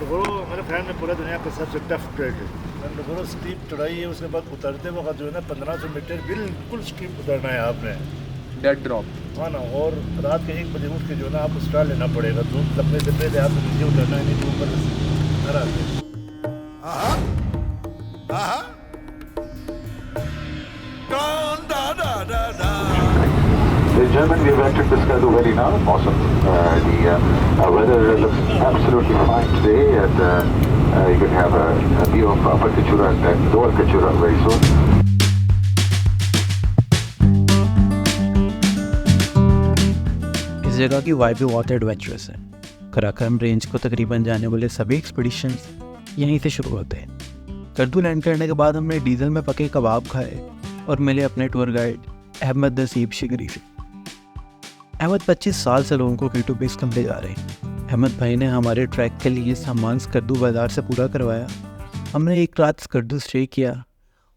मंडगोरो मेरे फ्रेंड ने पूरा दुनिया का सबसे टफ ट्रैक है। मंडगोरो स्टीप चढ़ाई है, उसके बाद उतरते वक्त जो है ना 1500 मीटर बिल्कुल स्टीप उतरना है आपने, डेड ड्रॉप। हाँ ना। और रात के 1 बजे उठ के जो है ना आप स्टार लेना पड़ेगा, धूप लगने से पहले आपको नीचे उतरना है, नहीं तो ऊपर घर आते। Gentlemen, we have entered the Skadu Valley now. Awesome. The weather looks absolutely fine today, and you can have a view of Upper Kachura and Lower Kachura very soon. इस जगह की वाइब भी बहुत एडवेंचरस है। Karakoram range को तकरीबन जाने वाले सभी एक्सपीडिशंस यहीं से शुरू होते हैं। करदू लैंड करने के बाद हमने डीजल में पके कबाब खाए और मिले अपने टूर गाइड अहमद नसीब शिगरी से। अहमद 25 साल से लोगों को K2 बेस कैंप ले जा रहे हैं। अहमद भाई ने हमारे ट्रैक के लिए सामान स्कर्दू बाज़ार से पूरा करवाया। हमने एक रात स्कर्दू स्टे किया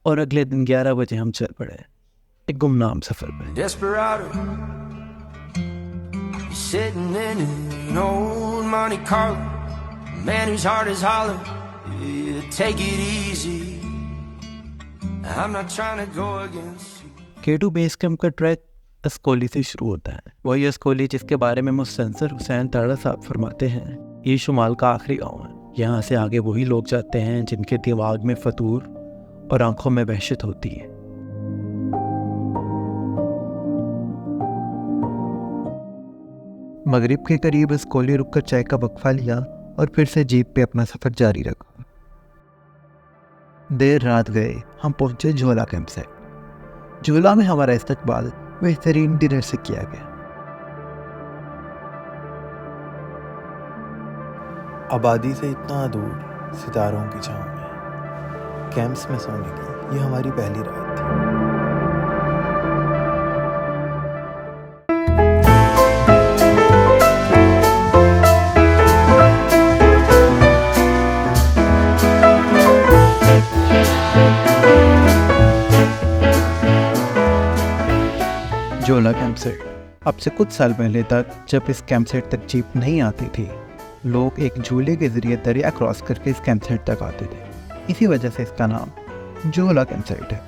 और अगले दिन 11 बजे हम चल पड़े एक गुमनाम सफ़र पर। Desperado, you're sitting in an old Monte Carlo, man whose heart is hollow. You take it easy. I'm not trying to go against you. K2 base camp का ट्रैक अस्कोली से शुरू होता है। वही अस्कोली जिसके बारे में मुस्तंसर हुसैन ताड़ा साहब फरमाते हैं, ये शुमाल का आखिरी गांव है। यहाँ से आगे वही लोग जाते हैं जिनके दिमाग में फतूर और आंखों में वहशत होती है। मगरिब के करीब अस्कोली रुककर चाय का वक्फा लिया और फिर से जीप पे अपना सफर जारी रखा। देर रात गए हम पहुंचे झोला कैंप से। झोला में हमारा इस्तकबाल बेहतरीन डिनर से किया गया। आबादी से इतना दूर सितारों की छांव में कैंप्स में सोने की ये हमारी पहली रात थी। झोला कैंप साइट। अब से कुछ साल पहले तक जब इस कैंप साइट तक जीप नहीं आती थी, लोग एक झूले के जरिए दरिया क्रॉस करके इस कैंप साइट तक आते थे। इसी वजह से इसका नाम झोला कैंप साइट है।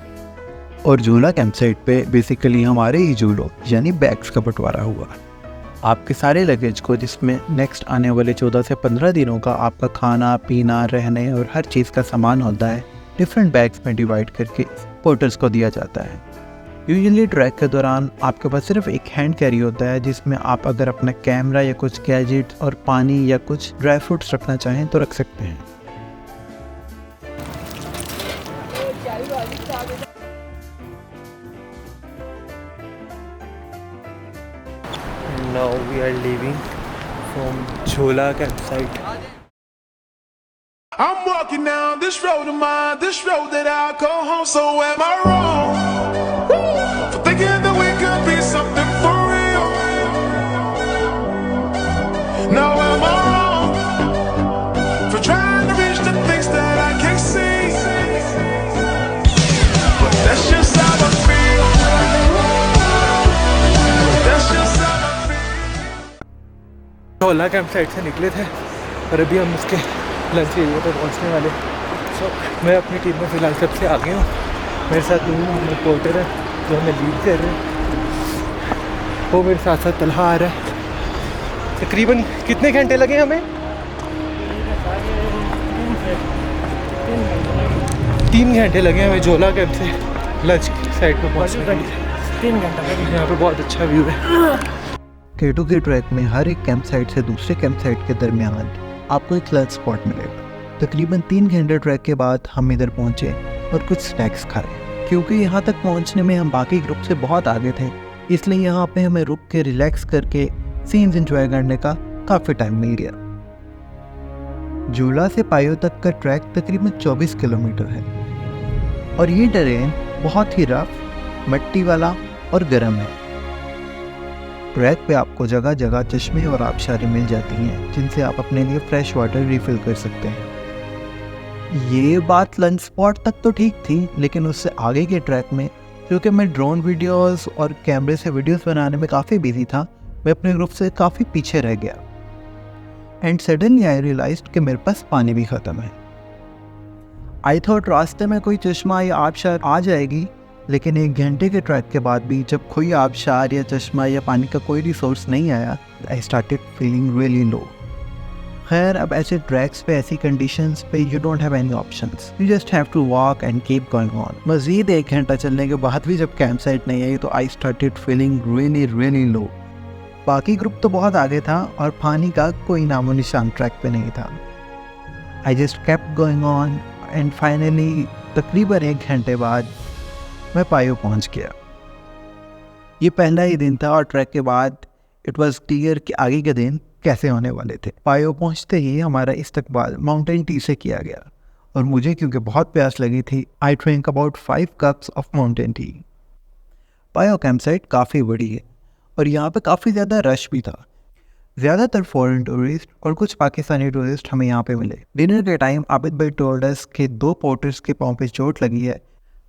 और झोला कैंप साइट पे बेसिकली हमारे ही झूलों यानी बैग्स का बंटवारा हुआ। आपके सारे लगेज को, जिसमें नेक्स्ट आने वाले 14 से 15 दिनों का आपका खाना पीना रहने और हर चीज़ का सामान होता है, डिफरेंट बैग्स में डिवाइड करके पोर्टर्स को दिया जाता है। यूजुअली ट्रैक के दौरान आपके पास सिर्फ एक हैंड कैरी होता है, जिसमें आप अगर अपना कैमरा या कुछ गैजेट्स और पानी या कुछ ड्राई फ्रूट्स रखना चाहें तो रख सकते हैं। Now we are leaving from Jhola campsite. I'm walking down this road of mine, this road that I call home. So am I wrong for thinking that we could be something for real? Now am I wrong for trying to reach the things that I can't see? But that's just how I feel. That's just how I feel. झोला campsite से निकले थे और अभी हम उसके lunch area पर पहुंचने वाले। मैं अपनी टीम में फ़िलहाल सबसे आगे हूँ। मेरे साथ हमारे पोर्टर है जो हमें लीड कर रहे हैं। वो मेरे साथ साथ तलहा आ रहा है। तकरीबन कितने घंटे लगे हमें? 3 घंटे लगे हमें झोला कैंप से लंच साइड पर पहुँचने के लिए। 3 घंटा लगे। यहाँ पर बहुत अच्छा व्यू है। K2 के ट्रैक में हर एक कैंप साइट से दूसरे कैंप साइट के दरमियान आपको एक लंच स्पॉट मिलेगा। तकरीबन 3 घंटे ट्रैक के बाद हम इधर पहुंचे और कुछ स्नैक्स खाए। क्योंकि यहाँ तक पहुँचने में हम बाकी ग्रुप से बहुत आगे थे, इसलिए यहाँ पे हमें रुक के रिलैक्स करके सीन्स एंजॉय करने का काफ़ी टाइम मिल गया। झूला से पायो तक का ट्रैक तकरीबन 24 किलोमीटर है और ये टेरेन बहुत ही रफ, मिट्टी वाला और गर्म है। ट्रैक पे आपको जगह जगह चश्मे और आबशारें मिल जाती हैं, जिनसे आप अपने लिए फ्रेश वाटर रिफ़िल कर सकते हैं। ये बात लंच स्पॉट तक तो ठीक थी, लेकिन उससे आगे के ट्रैक में क्योंकि मैं ड्रोन वीडियोस और कैमरे से वीडियोस बनाने में काफ़ी बिजी था, मैं अपने ग्रुप से काफ़ी पीछे रह गया। एंड सडनली आई रियलाइज्ड कि मेरे पास पानी भी ख़त्म है। आई थॉट रास्ते में कोई चश्मा या आबशार आ जाएगी, लेकिन 1 घंटे के ट्रैक के बाद भी जब कोई आबशार या चश्मा या पानी का कोई रिसोर्स नहीं आया, I started feeling really low. खैर, अब ऐसे ट्रैक्स पे, ऐसी कंडीशंस पे you don't have any options, you just have to walk and keep going on. मज़ीद 1 घंटा चलने के बाद भी जब कैंप साइट नहीं आई तो आई स्टार्टेड फीलिंग रियली लो। बाकी ग्रुप तो बहुत आगे था और पानी का कोई नामो निशान ट्रैक पे नहीं था। I just kept going on and finally तकरीबन 1 घंटे बाद मैं पायो पहुंच गया। ये पहला ही दिन था और ट्रैक के बाद इट वाज क्लियर कि आगे के दिन कैसे होने वाले थे। पायो पहुंचते ही हमारा इस्तकबाल माउंटेन टी से किया गया और मुझे क्योंकि बहुत प्यास लगी थी, I drink about 5 cups of mountain T. पायो कैंप साइट काफ़ी बड़ी है और यहाँ पे काफ़ी ज़्यादा रश भी था। ज़्यादातर फॉरेन टूरिस्ट और कुछ पाकिस्तानी टूरिस्ट हमें यहाँ पे मिले। डिनर के टाइम आबिद भाई टोल्ड अस के 2 पोर्टर्स के पाँव पे चोट लगी है,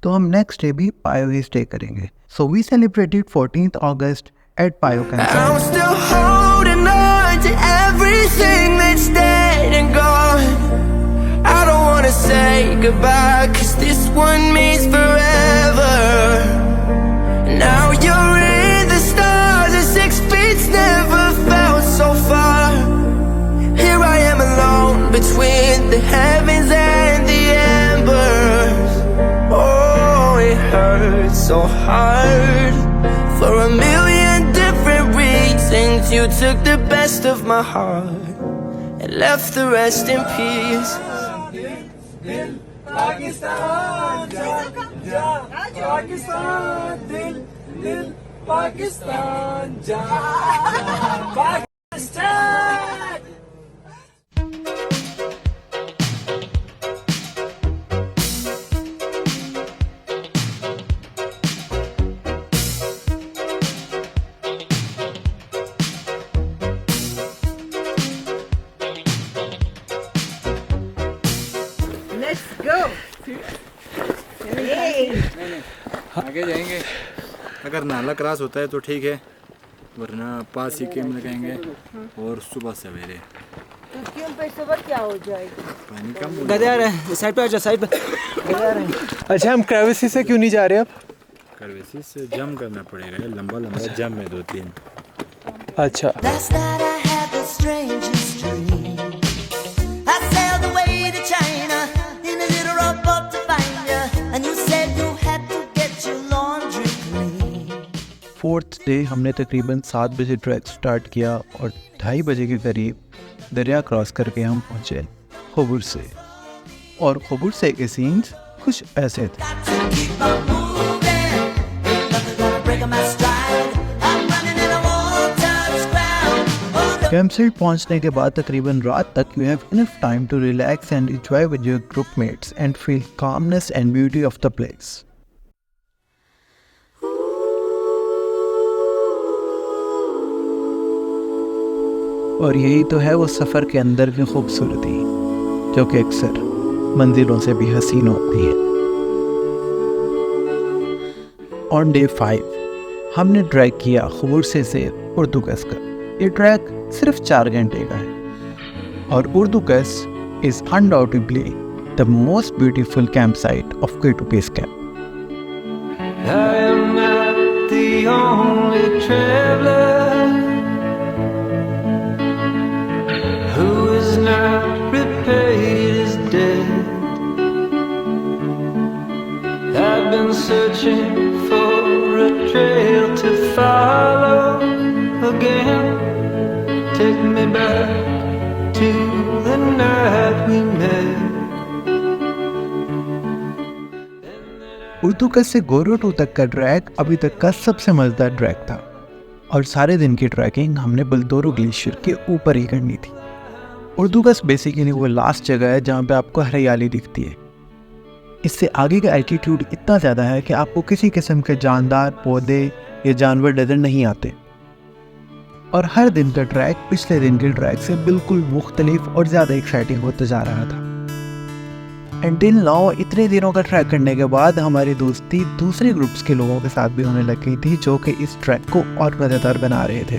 तो हम नेक्स्ट डे भी पायो ही स्टे करेंगे। So we celebrated 14th August at Paiju camp I'm still holding on to everything that's dead and gone. I don't wanna say goodbye, 'cause this one means forever. Now you're in the stars and 6 feet never felt so far. Here I am alone between the heavens and the embers. Oh, it hurts so hard. For a million different reasons, you took the best of my heart and left the rest in peace. आगे जाएंगे, अगर नाला cross होता है तो ठीक है, वरना पास ही कैंप लगाएंगे और सुबह सवेरे। तो कैंप पे सुबह क्या हो जाएगी? पानी कम हो गधे आ रहे हैं, साइड पे आ जाओ, साइड पे। गधे आ रहे हैं। अच्छा, हम क्रेविसी से क्यों नहीं जा रहे अब? करवेसी से जम करना पड़ेगा, लंबा लंबा जम है 2-3। अच्छा, Last night I had the strangest dream. I sailed away to China in a little rowboat to find you, and you said you had to get your laundry clean. 4th day हमने तकरीबन 7 बजे track start किया और 2:30 बजे के करीब दरिया cross करके हम पहुँचे खबूर से। और खबूर से के सीन्स कुछ ऐसे थे। Got to keep on moving, nothing's gonna break my stride. I'm running and I won't touch ground. Oh, no. Camp site पहुंचने के बाद तकरीबन रात तक you have enough time to relax and enjoy with your group mates and feel calmness and beauty of the place. और यही तो है वो सफ़र के अंदर की खूबसूरती, जो कि अक्सर मंजिलों से भी हसीन होती है। ऑन डे 5 हमने ट्रैक किया खबूरसे से उर्दूकस का। ये ट्रैक सिर्फ 4 घंटे का है और Urdukas is undoubtedly the most beautiful camp site of K2 base camp. I am not the only traveler who is not repaid his debt. I've been searching for a trail to follow again. Take me back to the night we met. उर्दूकस से गोरोटू तक का track अभी तक का सबसे मज़ेदार track था और सारे दिन की ट्रैकिंग हमने बलदोरो ग्लेशियर के ऊपर ही करनी थी। उर्दूकस बेसिकली वो लास्ट जगह है जहाँ पे आपको हरियाली दिखती है। इससे आगे का एल्टीट्यूड इतना ज़्यादा है कि आपको किसी किस्म के जानदार पौधे या जानवर नज़र नहीं आते। और हर दिन का ट्रैक पिछले दिन के ट्रैक से बिल्कुल मुख्तलिफ और ज़्यादा एक्साइटिंग होता जा रहा था। Until now, इतने दिनों का ट्रैक करने के बाद हमारी दोस्ती दूसरे ग्रुप्स के लोगों के साथ भी होने लग गई थी, जो कि इस ट्रैक को और मज़ेदार बना रहे थे।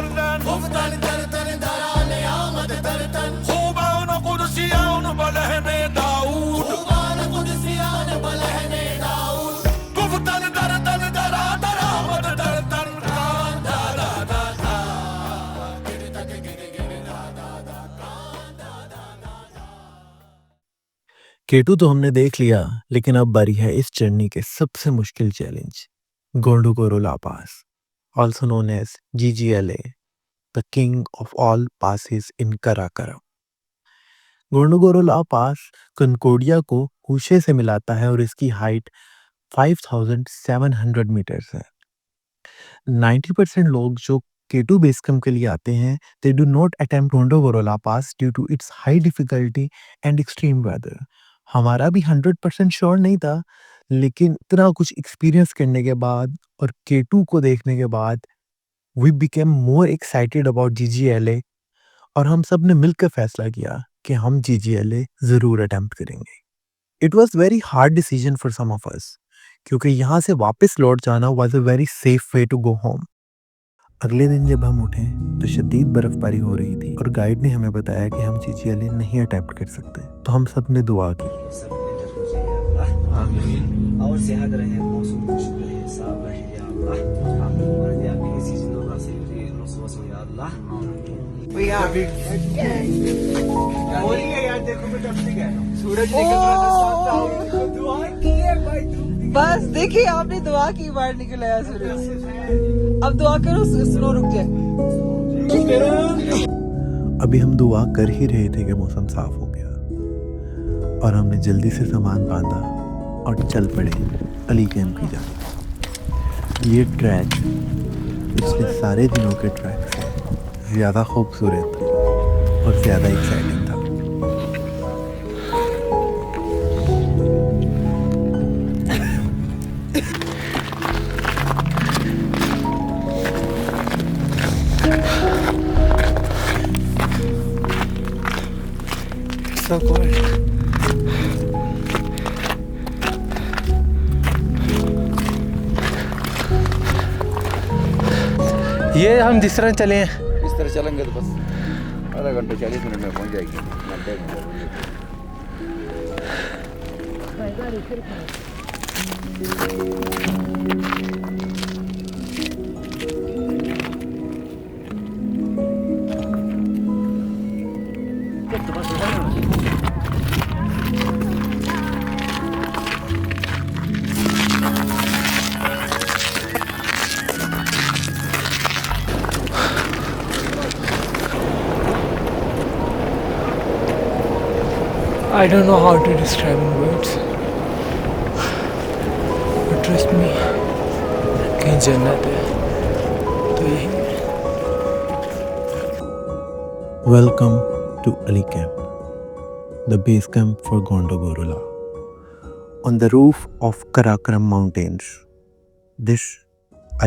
derden Guftan derden darane amad derden Khuban Qudsiyan balahne Daud Khuban Qudsiyan balahne Daud Guftan derden darane amad derden da da da da giri tak giri da da da da da da केटू तो हमने देख लिया, लेकिन अब बारी है इस journey के सबसे मुश्किल challenge, गोंडोगोरो La pass, also known as GGLA, the king of all passes in Karakoram. गोंडोगोरो ला पास कंकोडिया को हुशे से मिलाता है और इसकी हाइट 5,700 मीटर्स है। 90% लोग जो केटू बेस कैंप के लिए आते हैं, they do not attempt गोंडोगोरो La pass due to its high difficulty and extreme weather. हमारा भी 100% श्योर नहीं था, लेकिन इतना कुछ एक्सपीरियंस करने के बाद और केटू को देखने के बाद we became more excited about GGLA और हम सब ने मिलकर फैसला किया कि हम GGLA ज़रूर अटेम्प्ट करेंगे। It was very hard decision for some of us, क्योंकि यहाँ से वापस लौट जाना was a very safe way to go home. अगले दिन जब हम उठे तो शदीद बर्फबारी हो रही थी और गाइड ने हमें बताया कि हम GGLA नहीं अटेम्प्ट कर सकते, तो हम सब ने दुआ की। और सेहत रहे, मौसम खुश रहे, साफ रहे या अल्लाह। आमीन। और या किसी जिंदों का सही रसूल या अल्लाह। बोलिए यार, देखो मैं कब से कह रहा हूं, सूरज निकल रहा है, दुआ की है भाई तुम। बस देखिए आपने दुआ की, बाहर निकल आया सूरज। अब दुआ करो स्नो रुक जाए। अभी हम दुआ कर ही रहे थे कि मौसम साफ हो गया और हमने जल्दी से सामान बांधा और चल पड़े अली कैंप की जाने। ये ट्रैक पिछले सारे दिनों के ट्रैक से ज़्यादा खूबसूरत और ज़्यादा एक्साइटिंग था। So cold. ये हम जिस तरह चले हैं, इस तरह चलेंगे तो बस आधा घंटा 40 मिनट में पहुंच जाएगी। घंटे में I don't know how to describe in words, but trust me, कहीं जन्नत है तो यही है। Welcome to Ali Camp, the base camp for Gondogoro La, on the roof of Karakoram Mountains. This,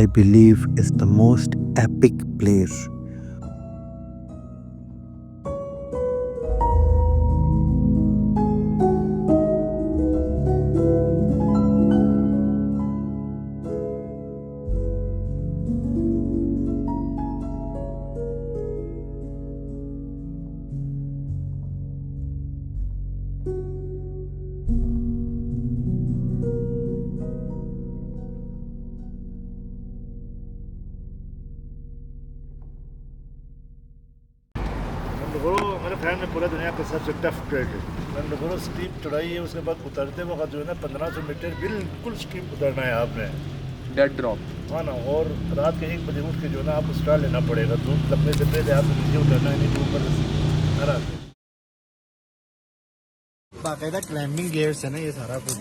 I believe, is the most epic place. मेरे ख्याल में पूरा दुनिया का सबसे टफ ट्रैक है। नंदगुरु स्टीप चढ़ाई है, उसके बाद उतरते वक्त जो है ना 1500 मीटर बिल्कुल स्टीप उतरना है आपने, डेड ड्रॉप। हाँ ना, और रात के 1 बजे उठ के जो है ना आपको स्टार्ट लेना पड़ेगा। धूप लगने से पहले आपको नीचे उतरना है, नहीं तो ऊपर बाकायदा क्लाइंबिंग गियर्स है ना ये सारा कुछ।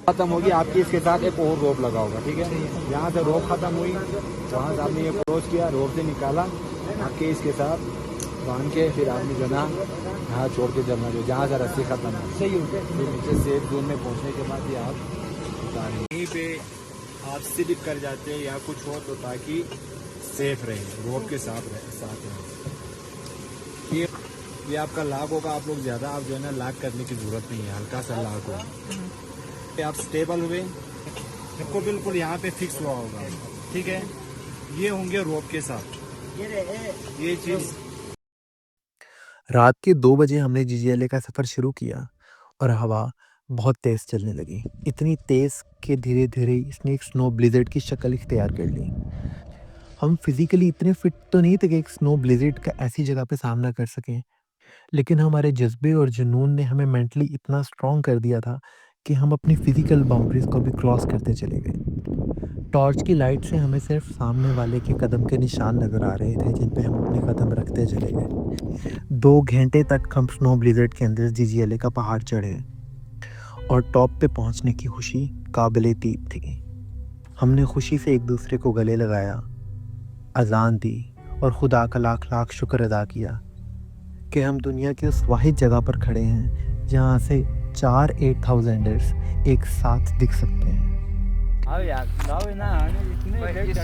खत्म होगी आपकी, इसके साथ एक और रोप लगा होगा, ठीक है। यहाँ से रोप खत्म हुई, वहाँ से आपने ये क्रॉस किया, रोप से निकाला, आपके इसके साथ बांध के फिर आपने जो ना यहाँ छोड़ के चलना, जो जहाँ से रस्सी खत्म है सही होते फिर नीचे सेफ जोन में पहुँचने के बाद ये आप यहीं पे आप स्लिप कर जाते हैं या कुछ हो तो ताकि सेफ रहे, रोप के साथ रहे। ये आपका लॉक होगा, आप लोग ज़्यादा आप जो है ना लॉक करने की ज़रूरत नहीं है, हल्का सा लॉक होगा। आप स्टेबल हुए, देखो बिल्कुल यहाँ पे फिक्स हुआ होगा, ठीक है। ये होंगे रोप के साथ, ये चीज। रात के 2 बजे हमने जीजीएलए का सफ़र शुरू किया और हवा बहुत तेज़ चलने लगी। इतनी तेज़ कि धीरे-धीरे इसने एक स्नो ब्लिज़र्ड की शक्ल इख्तियार कर ली। हम फिज़िकली इतने फिट तो नहीं थे कि एक स्नो ब्लिज़र्ड का ऐसी जगह पे सामना कर सकें, लेकिन हमारे जज़्बे और जुनून ने हमें मेंटली इतना स्ट्रॉन्ग कर दिया था कि हम अपनी फ़िज़िकल बाउंड्रीज़ को भी क्रॉस करते चले गए। टॉर्च की लाइट से हमें सिर्फ सामने वाले के कदम के निशान नज़र आ रहे थे, जिन पे हम अपने कदम रखते चले गए। 2 घंटे तक हम स्नो ब्लिज़र्ड के अंदर जीजीएलए का पहाड़ चढ़े और टॉप पे पहुंचने की खुशी काबिल-ए-तारीफ़ थी। हमने खुशी से एक दूसरे को गले लगाया, अज़ान दी और खुदा का लाख-लाख शुक्र अदा किया कि हम दुनिया की उस वाहिद जगह पर खड़े हैं जहाँ से 4 8000ers एक साथ दिख सकते हैं।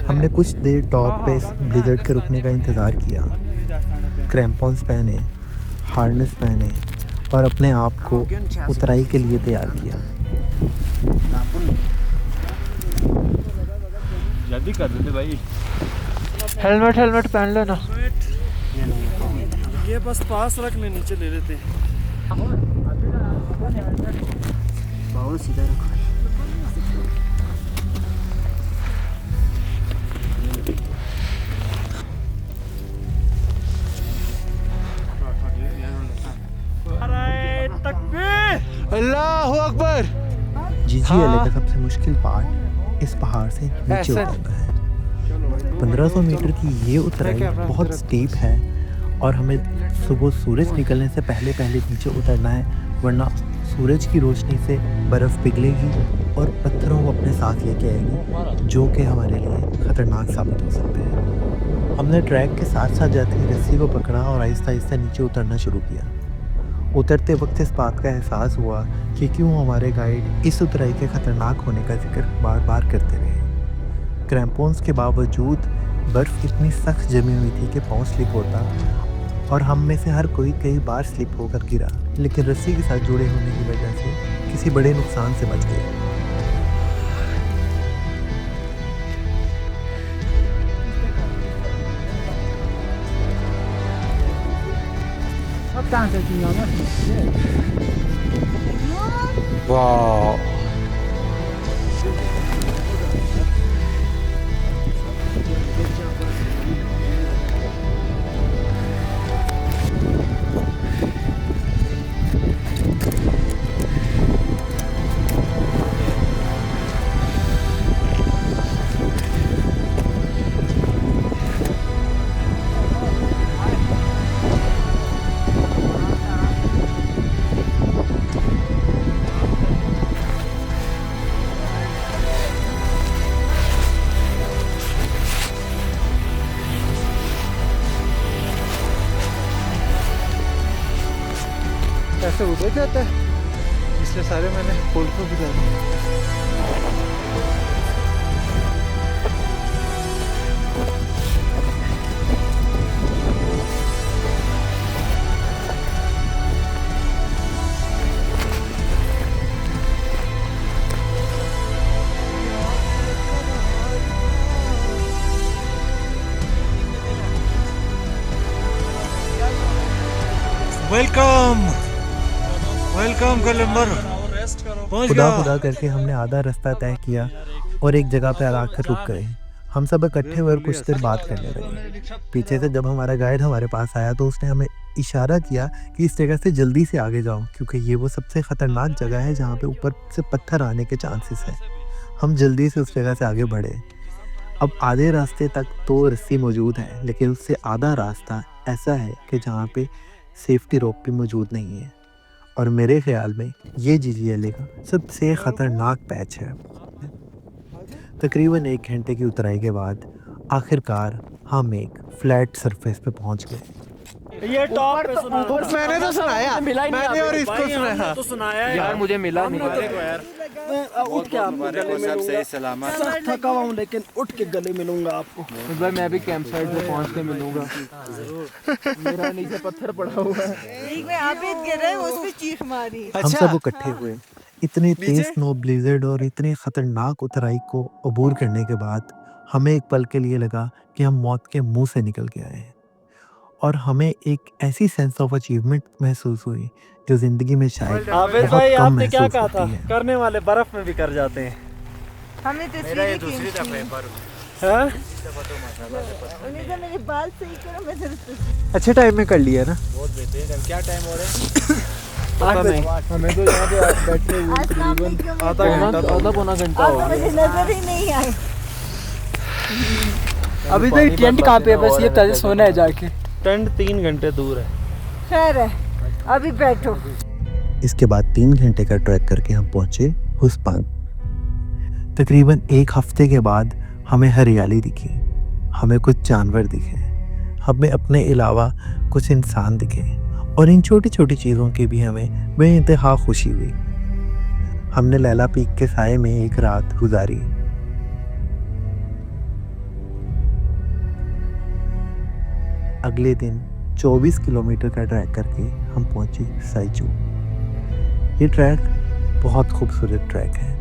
हमने कुछ देर टॉप पे इस ब्लिज़र्ड के रुकने का इंतज़ार किया, क्रैम्पॉन्स पहने, हार्नेस पहने और अपने आप को उतराई के लिए तैयार किया। जल्दी कर देते भाई। हेलमेट पहन लेना। ये बस पास रखने, नीचे ले लेते हैं। बहुत सीधा रखो। अल्लाहु अकबर। जीजीएलए का सबसे मुश्किल पार्ट इस पहाड़ से नीचे उतरना है। 1500 मीटर की ये उतराई बहुत स्टीप है और हमें सुबह सूरज निकलने से पहले नीचे उतरना है, वरना सूरज की रोशनी से बर्फ़ पिघलेगी और पत्थरों को अपने साथ लेके आएगी, जो कि हमारे लिए ख़तरनाक साबित हो सकते हैं। हमने ट्रैक के साथ साथ जाते ही रस्सी को पकड़ा और आहिस्ता नीचे उतरना शुरू किया। उतरते वक्त इस बात का एहसास हुआ कि क्यों हमारे गाइड इस उतराई के ख़तरनाक होने का जिक्र बार बार करते रहे। क्रैम्पॉन्स के बावजूद बर्फ़ इतनी सख्त जमी हुई थी कि पाँव स्लिप होता और हम में से हर कोई कई बार स्लिप होकर गिरा, लेकिन रस्सी के साथ जुड़े होने की वजह से किसी बड़े नुकसान से बच गए। वाह, ऐसे उधर जाता है, इसलिए सारे मैंने पुल को भी जाना। वेलकम कलम्बर। खुदा करके हमने आधा रास्ता तय किया और एक जगह पे आकर रुक गए। हम सब इकट्ठे हुए और कुछ देर बात करने लगे। पीछे से जब हमारा गाइड हमारे पास आया तो उसने हमें इशारा किया कि इस जगह से जल्दी से आगे जाओ, क्योंकि ये वो सबसे ख़तरनाक जगह है जहाँ पे ऊपर से पत्थर आने के चांसेस हैं। हम जल्दी से उस जगह से आगे बढ़े। अब आधे रास्ते तक तो रस्सी मौजूद है, लेकिन उससे आधा रास्ता ऐसा है कि जहाँ पे सेफ्टी रोप भी मौजूद नहीं है, और मेरे ख्याल में ये जीजीएलए का सबसे ख़तरनाक पैच है। तकरीबन 1 घंटे की उतराई के बाद आखिरकार हम एक फ्लैट सरफेस पे पहुंच गए। ये टॉप मैंने तो सुनाया, मैंने और इसको तो सुनाया यार, मुझे मिला नहीं यार। उठ के आपको गले मिलूंगा, सख्त थका हुआ हूं लेकिन उठ के गले मिलूंगा आपको। भाई मैं भी कैंप साइट पे पहुंच के मिलूंगा। मेरा नीचे पत्थर पड़ा हुआ है। एक में आबिद गिर रहा है, उस पे चीख मारी। हम सब इकट्ठे हुए। इतने तेज स्नो ब्लेजर्ड और इतने खतरनाक उतराई को अबूर करने के बाद हमें एक पल के लिए लगा कि हम मौत के मुंह से निकल के आए हैं और हमें एक ऐसी सेंस ऑफ अचीवमेंट महसूस हुई जो जिंदगी में शायद आवेद बहुत भाई कम आपने क्या महसूस कहा होती था है। करने वाले बर्फ में भी कर जाते हैं। हमने तस्वीरें दूसरी दफा हाँ? मेरे बाल सही करो, मैं जरा अच्छे टाइम में कर लिया ना। क्या टाइम हो रहा है? हमें तो यहाँ पे बैठे हुए तकरीबन आधा पौना घंटा हो मुझे नजर ही नहीं आए। अभी तो टेंट कहाँ पे है? बस ये तजे सोना है जाके। टेंट 3 घंटे दूर है। खैर है, अभी बैठो। इसके बाद 3 घंटे का ट्रैक करके हम पहुंचे हुस्पांग। तकरीबन 1 हफ्ते के बाद हमें हरियाली दिखी, हमें कुछ जानवर दिखे, हमें अपने अलावा कुछ इंसान दिखे और इन छोटी छोटी चीज़ों की भी हमें बेइंतहा खुशी हुई। हमने लैला पीक के साए में एक रात गुजारी। अगले दिन 24 किलोमीटर का ट्रैक करके हम पहुंचे साइचू। ये ट्रैक बहुत खूबसूरत ट्रैक है।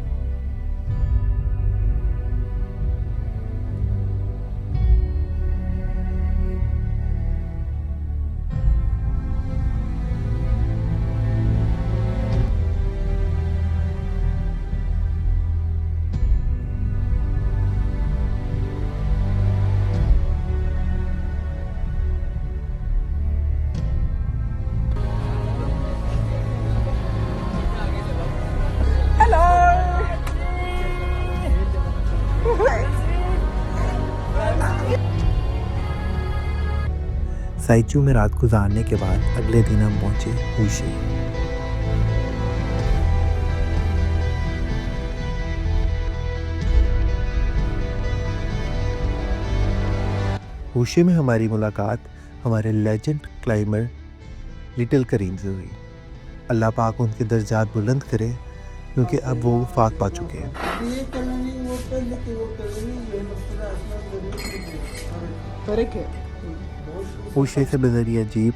साइचू में रात गुजारने के बाद अगले दिन हम पहुंचे हुशी। हुशी में हमारी मुलाकात हमारे लेजेंड क्लाइंबर लिटिल करीम से हुई। अल्लाह पाक उनके दर्जात बुलंद करे क्योंकि अब वो वफात पा चुके हैं। हुशी से बजरिया जीप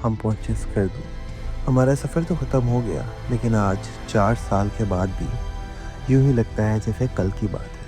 हम पहुंचे स्कर्दू। हमारा सफ़र तो ख़त्म हो गया लेकिन आज 4 साल के बाद भी यूं ही लगता है जैसे कल की बात है।